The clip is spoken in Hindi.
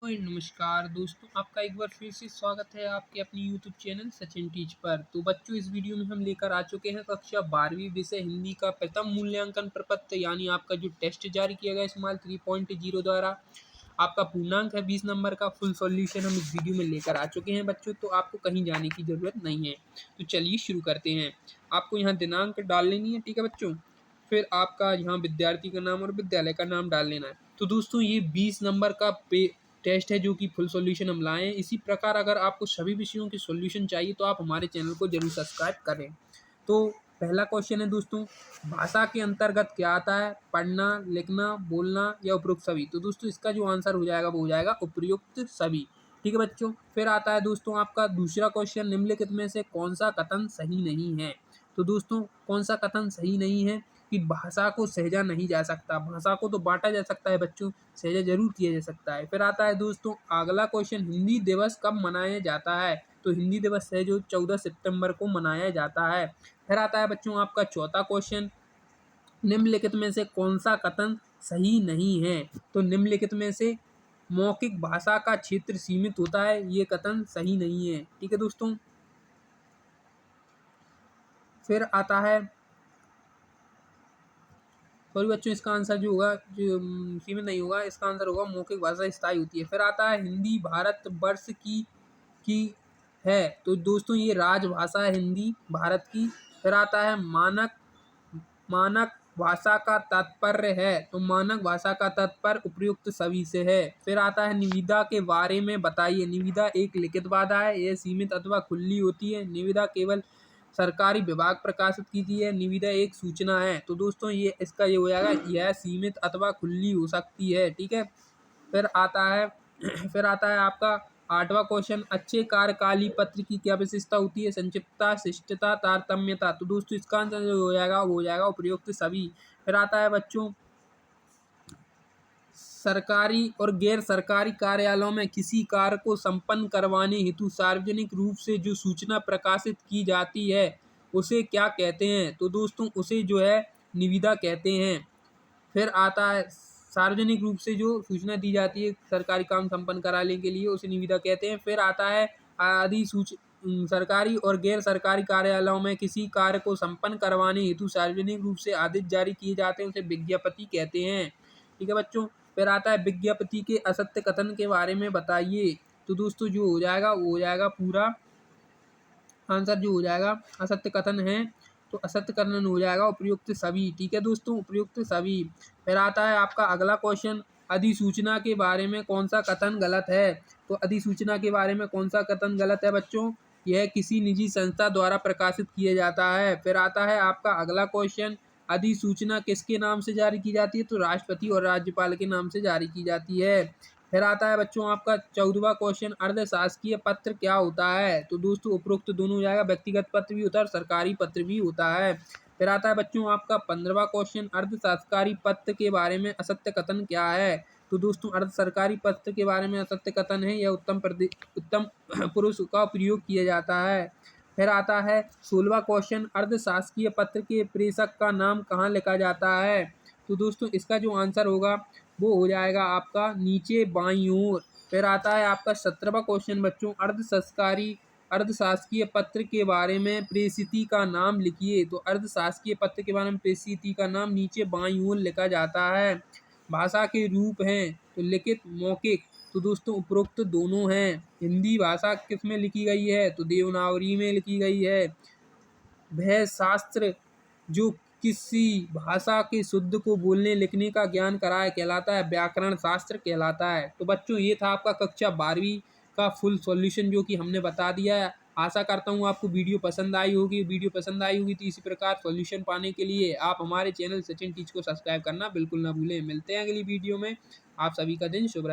एंड नमस्कार दोस्तों, आपका एक बार फिर से स्वागत है आपके अपनी यूट्यूब चैनल सचिन टीच पर। तो बच्चों, इस वीडियो में हम लेकर आ चुके हैं कक्षा 12वीं विषय हिंदी का प्रथम मूल्यांकन प्रपत्र, यानी आपका जो टेस्ट जारी किया गया स्मॉल 3.0 द्वारा। आपका पूर्णांक है 20 नंबर का। फुल सॉल्यूशन हम इस वीडियो में लेकर आ चुके हैं बच्चों, तो आपको कहीं जाने की ज़रूरत नहीं है। तो चलिए शुरू करते हैं। आपको यहाँ दिनांक डाल लेनी है, ठीक है बच्चों। फिर आपका यहाँ विद्यार्थी का नाम और विद्यालय का नाम डाल लेना है। तो दोस्तों, ये 20 नंबर का टेस्ट है जो कि फुल सॉल्यूशन हम लाए हैं। इसी प्रकार अगर आपको सभी विषयों की सॉल्यूशन चाहिए तो आप हमारे चैनल को जरूर सब्सक्राइब करें। तो पहला क्वेश्चन है दोस्तों, भाषा के अंतर्गत क्या आता है? पढ़ना, लिखना, बोलना या उपयुक्त सभी? तो दोस्तों, इसका जो आंसर हो जाएगा वो हो जाएगा उपयुक्त सभी। ठीक है बच्चों। फिर आता है दोस्तों आपका दूसरा क्वेश्चन, निम्नलिखित में से कौन सा कथन सही नहीं है? तो दोस्तों, कौन सा कथन सही नहीं है कि भाषा को सहेजा नहीं जा सकता? भाषा को तो बांटा जा सकता है बच्चों, सहेजा जरूर किया जा सकता है। फिर आता है दोस्तों अगला क्वेश्चन, हिंदी दिवस कब मनाया जाता है? तो हिंदी दिवस है जो 14 सितंबर को मनाया जाता है। फिर आता है बच्चों आपका चौथा क्वेश्चन, निम्नलिखित में से कौन सा कथन सही नहीं है? तो निम्नलिखित में से मौखिक भाषा का क्षेत्र सीमित होता है, ये कथन सही नहीं है। ठीक है दोस्तों। फिर आता है, सॉरी बच्चों, इसका आंसर जो होगा जो सीमित नहीं होगा, इसका आंसर होगा मौखिक भाषा स्थायी होती है। फिर आता है हिंदी भारत वर्ष की है। तो दोस्तों, ये राजभाषा है हिंदी भारत की। फिर आता है मानक मानक भाषा का तात्पर्य है। तो मानक भाषा का तात्पर्य उपयुक्त सभी से है। फिर आता है निविदा के बारे में बताइए। निविदा एक लिखित बाधा है, यह सीमित अथवा खुली होती है। निविदा केवल सरकारी विभाग प्रकाशित कीजिए है। निविदा एक सूचना है। तो दोस्तों, ये इसका ये हो जाएगा, यह सीमित अथवा खुली हो सकती है। ठीक है। फिर आता है फिर आता है आपका आठवां क्वेश्चन, अच्छे कार्यकाली पत्र की क्या विशेषता होती है? संक्षिप्तता, शिष्टता, तारतम्यता। तो दोस्तों, इसका आंसर जो हो जाएगा वो हो जाएगा उपयुक्त सभी। फिर आता है बच्चों, सरकारी और गैर सरकारी कार्यालयों में किसी कार्य को संपन्न करवाने हेतु सार्वजनिक रूप से जो सूचना प्रकाशित की जाती है उसे क्या कहते हैं? तो दोस्तों, उसे जो है निविदा कहते हैं। फिर आता है सार्वजनिक रूप से जो सूचना दी जाती है सरकारी काम संपन्न कराने के लिए, उसे निविदा कहते हैं। फिर आता है सरकारी और गैर सरकारी कार्यालयों में किसी कार्य को संपन्न करवाने हेतु सार्वजनिक रूप से आदेश जारी किए जाते हैं, उसे विज्ञप्ति कहते हैं। ठीक है बच्चों। फिर आता है विज्ञप्ति के असत्य कथन के बारे में बताइए। तो दोस्तों, जो हो जाएगा वो हो जाएगा पूरा आंसर जो हो जाएगा असत्य कथन है, तो असत्य कथन हो जाएगा उपयुक्त सभी। ठीक है दोस्तों, उपयुक्त सभी। फिर आता है आपका अगला क्वेश्चन, अधिसूचना के बारे में कौन सा कथन गलत है? तो अधिसूचना के बारे में कौन सा कथन गलत है बच्चों? यह किसी निजी संस्था द्वारा प्रकाशित किया जाता है। फिर आता है आपका अगला क्वेश्चन, अधिसूचना किसके नाम से जारी की जाती है? तो राष्ट्रपति और राज्यपाल के नाम से जारी की जाती है। फिर आता है बच्चों आपका 14वां क्वेश्चन, अर्धशासकीय पत्र क्या होता है? तो दोस्तों, उपरोक्त दोनों हो जाएगा, व्यक्तिगत पत्र भी होता है और सरकारी पत्र भी होता है। फिर आता है बच्चों आपका 15वां क्वेश्चन, अर्ध सरकारी पत्र के बारे में असत्य कथन क्या है? तो दोस्तों, अर्ध सरकारी पत्र के बारे में असत्य कथन है, यह उत्तम पुरुष का प्रयोग किया जाता है। फिर आता है 16वां क्वेश्चन, अर्ध शासकीय पत्र के प्रेषक का नाम कहाँ लिखा जाता है? तो दोस्तों, इसका जो आंसर होगा वो हो जाएगा आपका नीचे बाईं ओर। फिर आता है आपका 17वां क्वेश्चन बच्चों, अर्धशासकीय पत्र के बारे में प्रेषिती का नाम लिखिए। तो अर्धशासकीय पत्र के बारे में प्रेषिती का नाम नीचे बाईं ओर लिखा जाता है। भाषा के रूप हैं तो लिखित, मौखिक। तो दोस्तों, उपरोक्त दोनों हैं। हिंदी भाषा किस में लिखी गई है? तो देवनागरी में लिखी गई है। वह शास्त्र जो किसी भाषा के शुद्ध को बोलने लिखने का ज्ञान कराए कहलाता है व्याकरण शास्त्र कहलाता है। तो बच्चों, ये था आपका कक्षा 12वीं का फुल सॉल्यूशन जो कि हमने बता दिया है। आशा करता हूँ आपको वीडियो पसंद आई होगी। वीडियो पसंद आई होगी तो इसी प्रकार सॉल्यूशन पाने के लिए आप हमारे चैनल सचिन टीच को सब्सक्राइब करना बिल्कुल ना भूलें। मिलते हैं अगली वीडियो में। आप सभी का दिन शुभ रहे।